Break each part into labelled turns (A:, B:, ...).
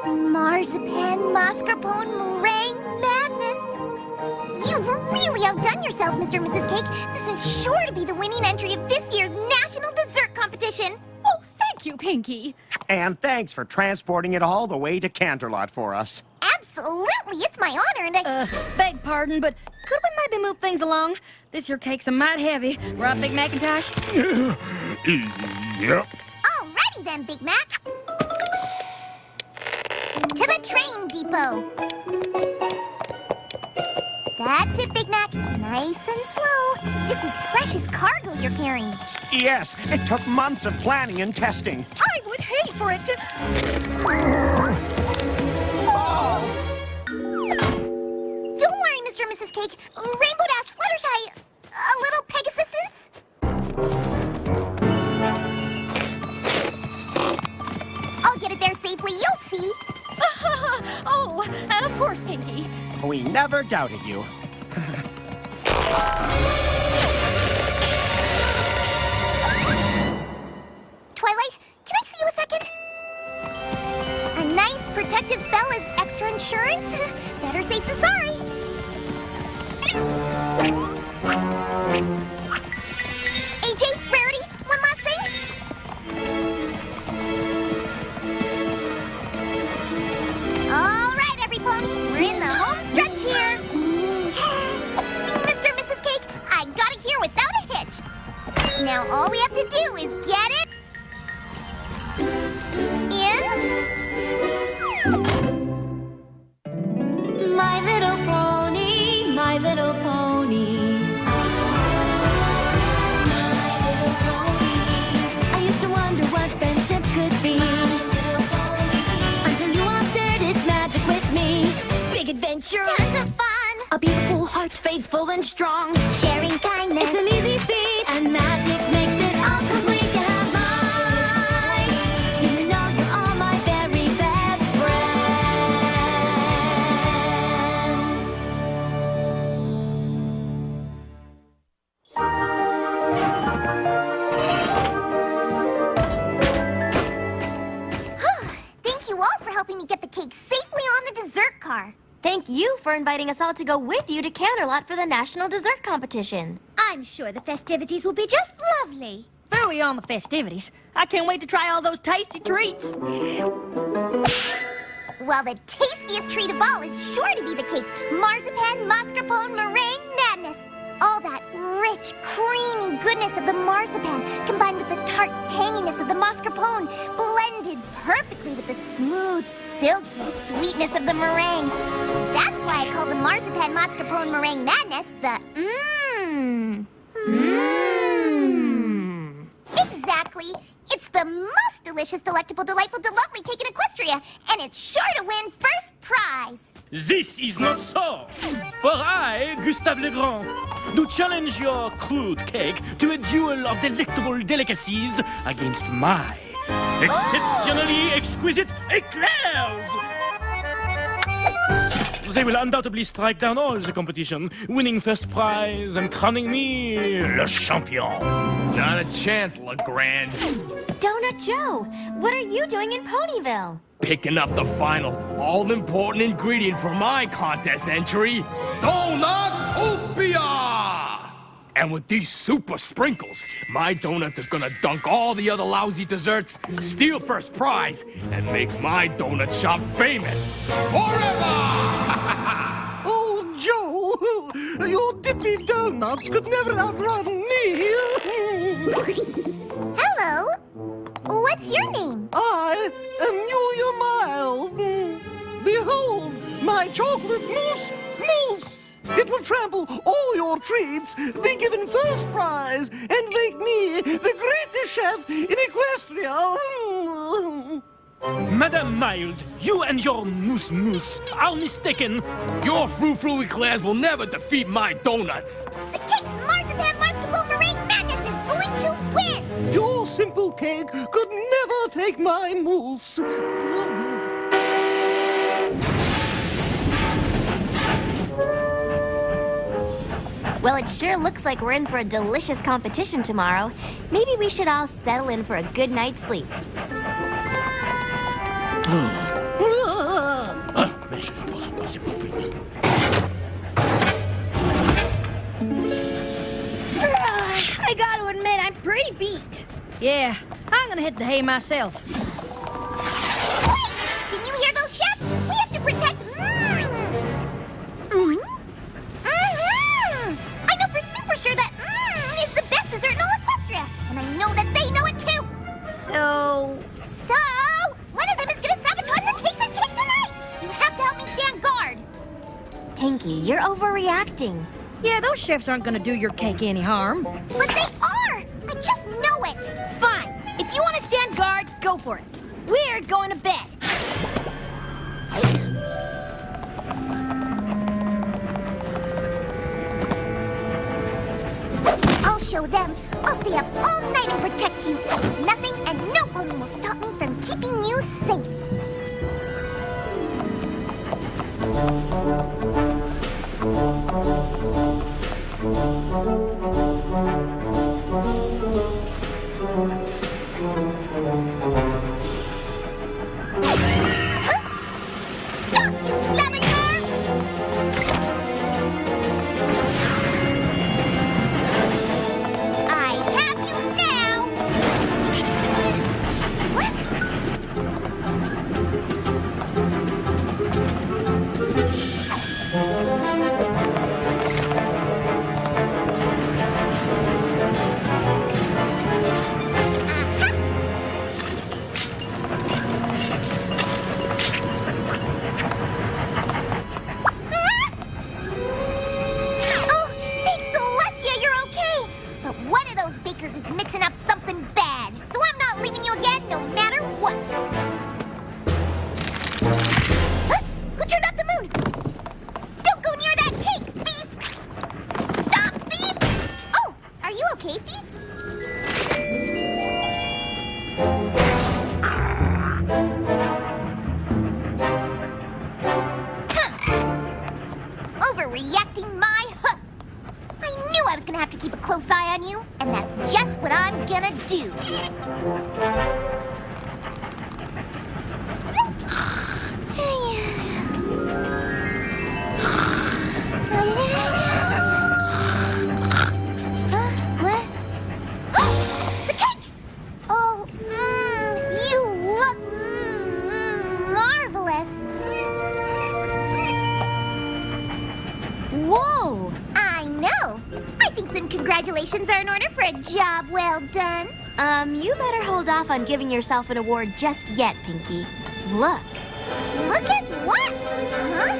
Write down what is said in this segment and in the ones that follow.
A: Marzipan mascarpone meringue madness! You've really outdone yourselves, Mr. and Mrs. Cake. This is sure to be the winning entry of this year's National Dessert Competition.
B: Oh, thank you, Pinky.
C: And thanks for transporting it all the way to Canterlot for us.
A: Absolutely, it's my honor, and I...
B: Beg pardon, but could we maybe move things along? This here cake's a mite heavy. Right, Big Macintosh?
C: Yep.
A: Alrighty then, Big Mac. To the train depot. That's it, Big Mac. Nice and slow. This is precious cargo you're carrying.
C: Yes, it took months of planning and testing.
B: I would hate for it to...
A: Don't worry, Mr. and Mrs. Cake. Rainbow Dash, Fluttershy, a little Pegasusance. I'll get it there safely, you'll see.
B: Oh, and of course, Pinky.
C: We never doubted you.
A: Twilight, can I see you a second? A nice protective spell is extra insurance. Better safe than sorry. AJ, Rarity, one last thing. All right, every pony, we're in the home stretch here. See, Mr. and Mrs. Cake, I got it here without a hitch. Now all we have to do is get it in.
D: My little pony, my little pony. My little pony. I used to wonder what friendship could be. Until you all shared its magic with me. Big adventure,
A: Tons of fun.
D: a beautiful heart, faithful and strong.
A: Sharing kindness.
D: It's an easy feat, and magic makes it all complete. You have mine. Do you know you're all my very best friends?
A: Thank you all for helping me get the cake safely on the dessert car.
D: Thank you for inviting us all to go with you to Canterlot for the National Dessert Competition.
A: I'm sure the festivities will be just lovely.
B: There we are on the festivities. I can't wait to try all those tasty treats.
A: Well, the tastiest treat of all is sure to be the cake's marzipan mascarpone meringue madness. All that rich, creamy goodness of the marzipan combined with the tart tanginess of the mascarpone, blended perfectly with the smooth, silky sweetness of the meringue. That's why I call the marzipan mascarpone meringue madness the Exactly. It's the most delicious, delectable, delightful, delovely cake in Equestria, and it's sure to win first prize.
E: This is not so. For I, Gustave Legrand, do challenge your crude cake to a duel of delectable delicacies against my exceptionally exquisite eclairs. They will undoubtedly strike down all the competition, winning first prize and crowning me le champion.
F: Not a chance, Legrand.
D: Donut Joe, what are you doing in Ponyville?
F: Picking up the final, all-important ingredient for my contest entry, Donutopia! And with these super sprinkles, my donuts are gonna dunk all the other lousy desserts, steal first prize, and make my donut shop famous forever!
G: Oh, Joe, your dippy donuts could never outrun me.
A: Hello. What's your name?
G: I am Julia Miles. Behold, my chocolate mousse. It will trample all your treats, be given first prize, and make me the greatest chef in Equestria.
E: Madame Mild, you and your mousse are mistaken.
F: Your frou-frou eclairs will never defeat my donuts.
A: The cake's marzipan mascarpone meringue madness is going to win.
G: Your simple cake could never take my mousse.
D: Well, it sure looks like we're in for a delicious competition tomorrow. Maybe we should all settle in for a good night's sleep.
E: Mais je pense pas, c'est pas fini.
B: I gotta admit, I'm pretty beat. Yeah, I'm gonna hit the hay myself.
A: Wait! Didn't you hear those chefs? We have to protect... I know for super sure that is the best dessert in all Equestria. And I know that they know it too.
B: So...
A: So, one of them is gonna sabotage the cakes' cake tonight. You have to help me stand guard.
D: Pinky, you're overreacting.
B: Yeah, those chefs aren't gonna do your cake any harm.
A: But they are! I just know it!
B: Fine. If you want to stand guard, go for it. We're going to bed.
A: I'll show them. I'll stay up all night and protect you. Nothing and no pony will stop me from keeping you safe. Huh? Stop, you saboteur! I have you now! What? Oh, thanks, Celestia, you're okay. But one of those bakers is mixing up something bad, so I'm not leaving you again no matter what. Huh? Who turned off the moon? Don't go near that cake, thief! Stop, thief! Oh, are you okay, thief? Overreacting my hoof. I knew I was gonna have to keep a close eye on you, and that's just what I'm gonna do. What? The cake! Oh, you look marvelous.
D: Whoa!
A: I know. I think some congratulations are in order for a job well done.
D: You better hold off on giving yourself an award just yet, Pinky. Look.
A: Look at what? Huh?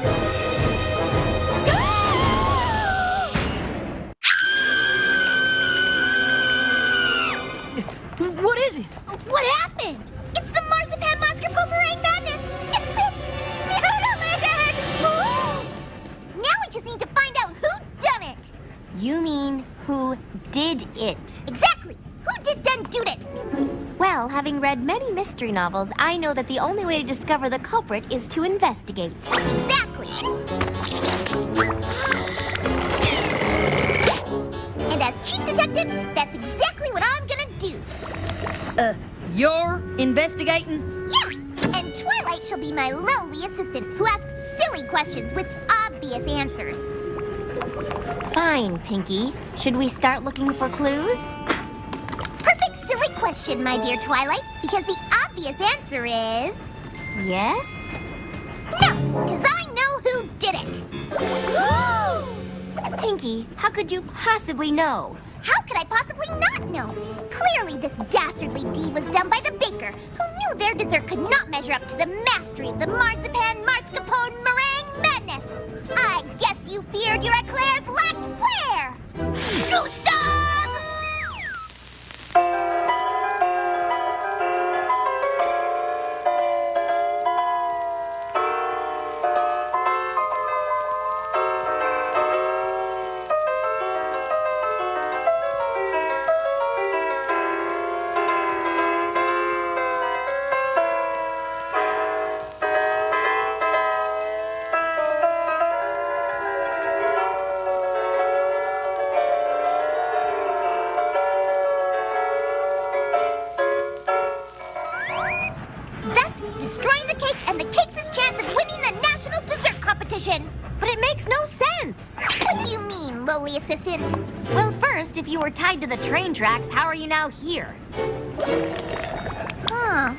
B: What is it?
A: What happened? It's the marzipan mascarpone meringue madness. It's been mutilated. Now we just need to find out who done it.
D: You mean who did it?
A: Exactly. Who did done doed it?
D: Well, having read many mystery novels, I know that the only way to discover the culprit is to investigate.
A: Exactly. And as chief detective, that's exactly what I'm gonna do.
B: You're investigating?
A: Yes! And Twilight shall be my lowly assistant who asks silly questions with obvious answers.
D: Fine, Pinky. Should we start looking for clues?
A: Perfect silly question, my dear Twilight, because the obvious answer is...
D: Yes?
A: No, because I know who did it.
D: Pinky, how could you possibly know?
A: How could I possibly not know? Clearly this dastardly deed was done by the baker, who knew their dessert could not measure up to the mastery of the marzipan mascarpone meringue madness. I guess you feared your eclairs lacked flair. Gustav! assistant.
D: Well, first, if you were tied to the train tracks, how are you now here?
A: Huh.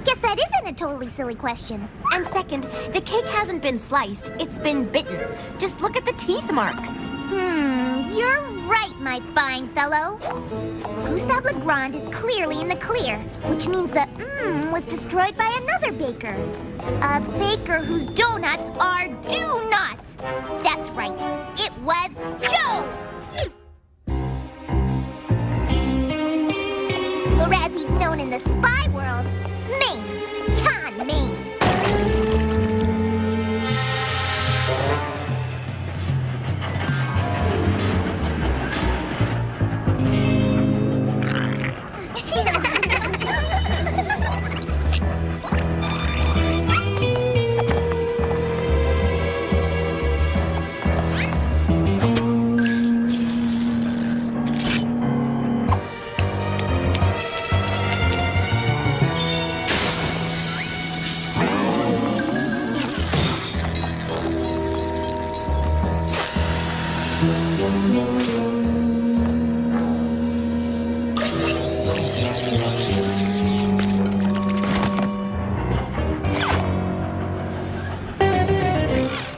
A: Guess that isn't a totally silly question.
D: And second, the cake hasn't been sliced, it's been bitten. Just look at the teeth marks.
A: You're right, my fine fellow. Gustave Legrand is clearly in the clear, which means the was destroyed by another baker. A baker whose donuts are do-nuts. That's right, it was Joe! Or as he's known in the spy world, Maine. Con Maine.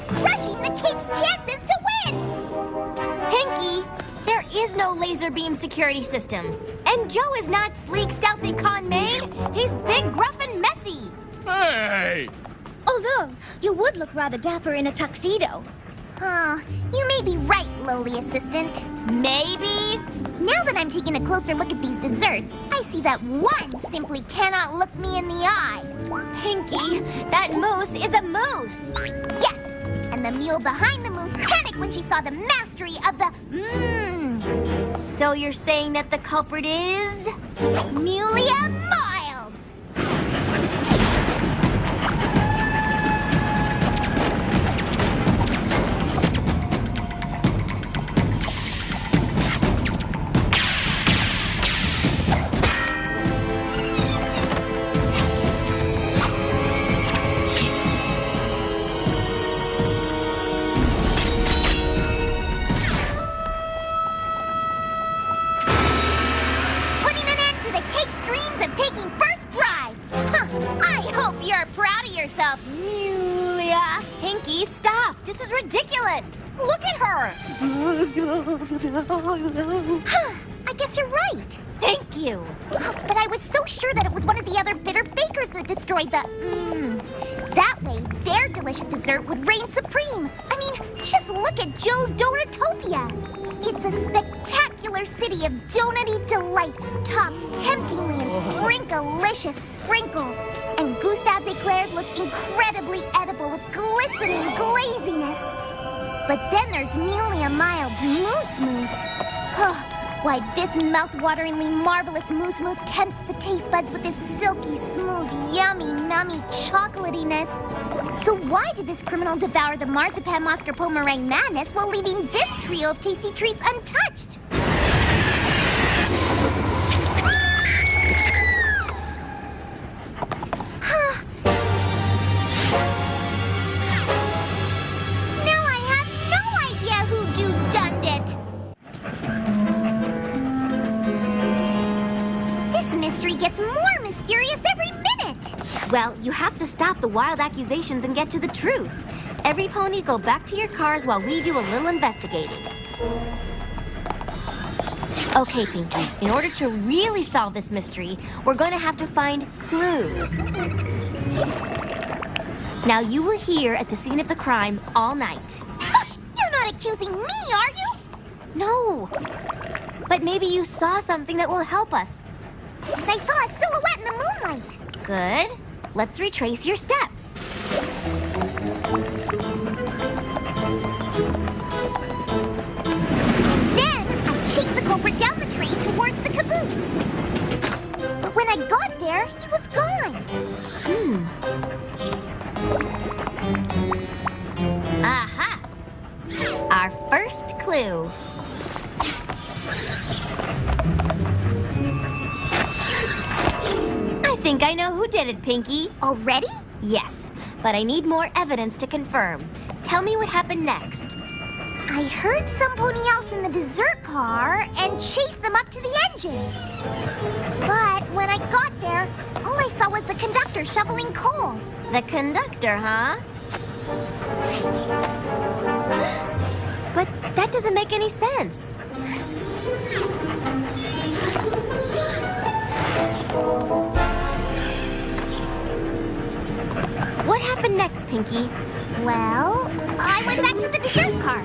A: Crushing the cake's chances to win!
D: Pinky, there is no laser beam security system. And Joe is not sleek, stealthy con Maine. He's big, gruff, and messy.
F: Hey!
A: Although, you would look rather dapper in a tuxedo. Huh, you may be right, lowly assistant.
D: Maybe.
A: Now that I'm taking a closer look at these desserts, I see that one simply cannot look me in the eye.
D: Pinky, that moose is a moose.
A: Yes, and the mule behind the moose panicked when she saw the mastery of the
D: So you're saying that the culprit is?
A: Mulia Mild. Putting an end to the cake's dreams of taking first prize. Huh, I hope you're proud of yourself, Mulia.
D: Pinky, stop. This is ridiculous. Look at her.
A: Huh, I guess you're right.
D: Thank you.
A: But I was so sure that it was one of the other bitter bakers that destroyed the That way, their delicious dessert would reign supreme. I mean, just look at Joe's Donutopia. It's a spectacular city of donutty delight, topped temptingly in sprinkalicious sprinkles. And Gustave's eclairs look incredibly edible with glistening glaziness. But then there's Mulia Mild's Moose Moose. Why, this mouth-wateringly marvelous Moose Moose tempts the taste buds with this silky, smooth, yummy, nummy chocolatiness. So why did this criminal devour the marzipan mascarpone meringue madness while leaving this trio of tasty treats untouched? Now I have no idea who do-done it. This mystery gets more mysterious every minute.
D: Well, you have to stop the wild accusations and get to the truth. Every pony go back to your cars while we do a little investigating. Okay, Pinky, in order to really solve this mystery, we're going to have to find clues. Now, you were here at the scene of the crime all night.
A: You're not accusing me, are you?
D: No. But maybe you saw something that will help us.
A: I saw a silhouette in the moonlight.
D: Good. Let's retrace your steps.
A: Then I chased the culprit down the train towards the caboose. But when I got there, he was gone.
D: Aha! Our first clue. I think I know who did it, Pinky.
A: Already?
D: Yes, but I need more evidence to confirm. Tell me what happened next.
A: I heard some pony else in the dessert car and chased them up to the engine. But when I got there, all I saw was the conductor shoveling coal.
D: The conductor, huh? But that doesn't make any sense. What happened next, Pinky?
A: Well, I went back to the dessert car.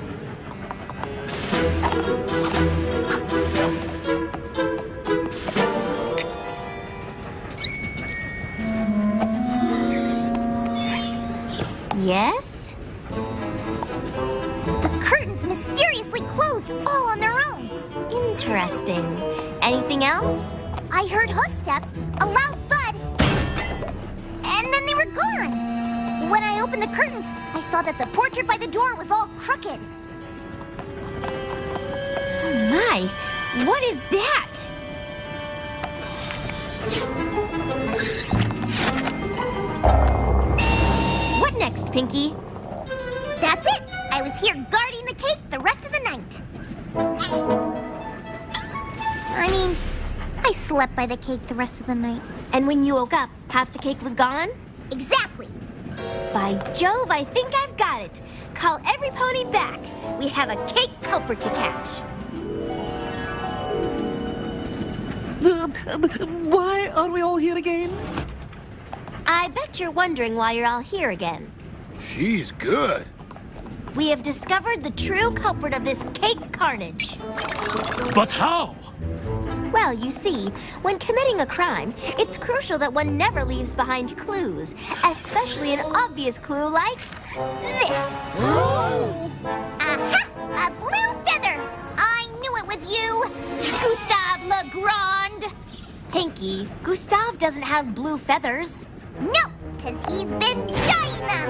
D: Yes?
A: The curtains mysteriously closed all on their own.
D: Interesting. Anything else?
A: I heard hoofsteps, a loud thud, and then they were gone. When I opened the curtains, I saw that the portrait by the door was all crooked.
D: Oh my, what is that? What next, Pinky?
A: That's it. I was here guarding the cake the rest of the night. I mean, I slept by the cake the rest of the night.
D: And when you woke up, half the cake was gone?
A: Exactly.
D: By Jove, I think I've got it. Call every pony back. We have a cake culprit to catch.
G: Why are we all here again?
D: I bet you're wondering why you're all here again.
F: She's good.
D: We have discovered the true culprit of this cake carnage.
E: But how?
D: Well, you see, when committing a crime, it's crucial that one never leaves behind clues, especially an obvious clue like this.
A: Aha! A blue feather! I knew it was you, Gustave Legrand!
D: Pinky, Gustave doesn't have blue feathers.
A: No, because he's been dyeing them!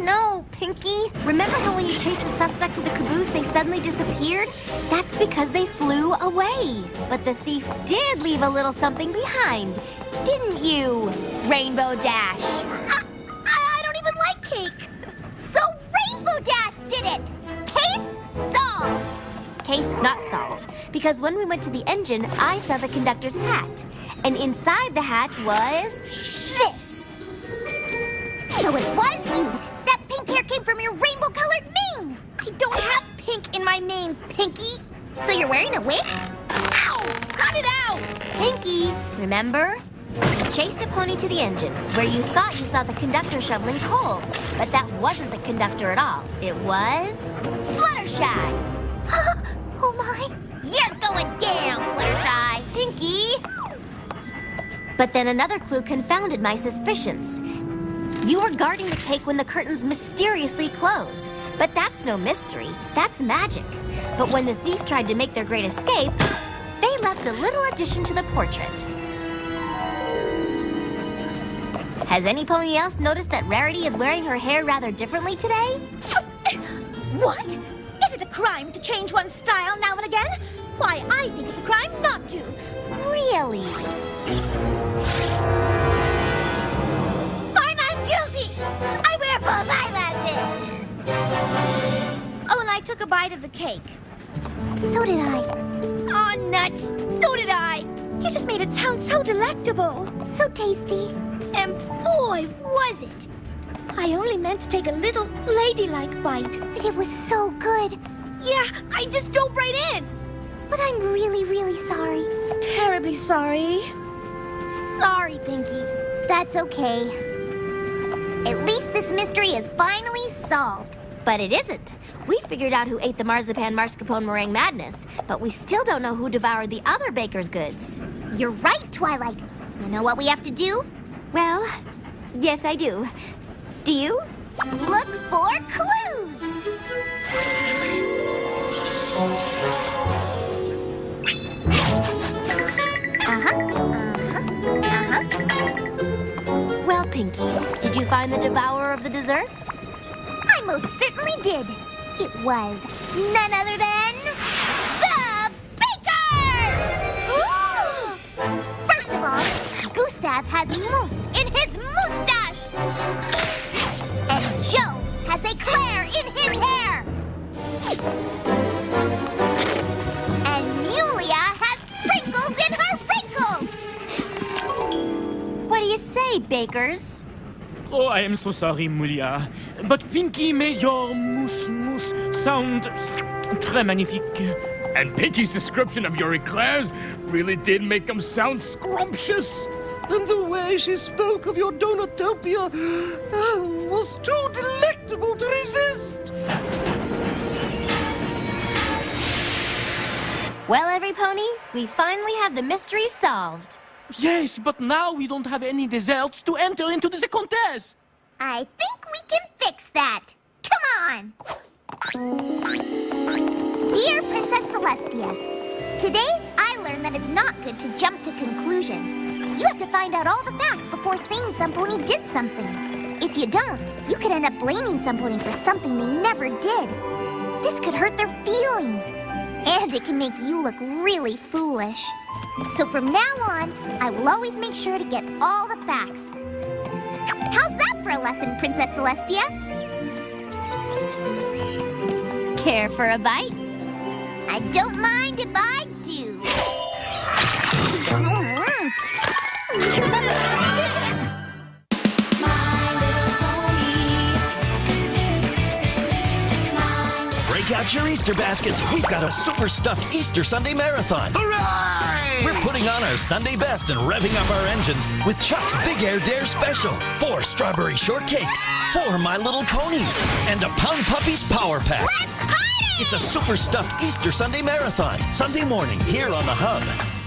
D: No, Pinky. Remember how when you chased the suspect to the caboose, they suddenly disappeared? That's because they flew away. But the thief did leave a little something behind, didn't you, Rainbow Dash?
A: I don't even like cake! So Rainbow Dash did it! Case solved!
D: Case not solved, because when we went to the engine, I saw the conductor's hat. And inside the hat was this.
A: So it was you! That pink hair came from your rainbow-colored mane!
B: I don't have pink in my mane, Pinky.
A: So you're wearing a wig?
B: Ow! Cut it out!
D: Pinky, remember? You chased a pony to the engine, where you thought you saw the conductor shoveling coal. But that wasn't the conductor at all. It was Fluttershy.
A: Oh my!
D: You're going down, Fluttershy. Pinky! But then another clue confounded my suspicions. You were guarding the cake when the curtains mysteriously closed. But that's no mystery. That's magic. But when the thief tried to make their great escape, they left a little addition to the portrait. Has any pony else noticed that Rarity is wearing her hair rather differently today?
B: What? Is it a crime to change one's style now and again? Why, I think it's a crime not to.
D: Really?
B: I'm guilty! I wear false eyelashes! Oh, and I took a bite of the cake.
A: So did I.
B: Oh, nuts! So did I! You just made it sound so delectable.
A: So tasty.
B: And boy, was it! I only meant to take a little ladylike bite.
A: But it was so good.
B: Yeah, I just dove right in.
A: But I'm really, really sorry.
B: Terribly sorry. Sorry, Pinky.
A: That's okay. At least this mystery is finally solved.
D: But it isn't. We figured out who ate the marzipan mascarpone meringue madness, but we still don't know who devoured the other baker's goods.
A: You're right, Twilight. You know what we have to do?
D: Well, yes, I do. Do you?
A: Look for clues!
D: Well, Pinky, did you find the devourer of the desserts?
A: I most certainly did. It was none other than the baker! First of all, Gustave has mousse in his moustache. And Joe has eclair in his hair.
D: makers.
E: Oh, I am so sorry, Mulia. But Pinky made your mousse sound très magnifique.
F: And Pinky's description of your eclairs really did make them sound scrumptious.
G: And the way she spoke of your Donutopia was too delectable to resist.
D: Well, every pony, we finally have the mystery solved.
E: Yes, but now we don't have any desserts to enter into the contest.
A: I think we can fix that. Come on! Dear Princess Celestia, today I learned that it's not good to jump to conclusions. You have to find out all the facts before saying some pony did something. If you don't, you could end up blaming some pony for something they never did. This could hurt their feelings. And it can make you look really foolish. So from now on, I will always make sure to get all the facts. How's that for a lesson, Princess Celestia?
D: Care for a bite?
A: I don't mind if I do.
H: Break out your Easter baskets. We've got a super stuffed Easter Sunday marathon.
G: Hooray!
H: We're putting on our Sunday best and revving up our engines with Chuck's Big Air Dare Special. 4 strawberry shortcakes, 4 My Little Ponies, and a Pound Puppies Power Pack.
A: Let's party!
H: It's a super stuffed Easter Sunday marathon. Sunday morning here on the Hub.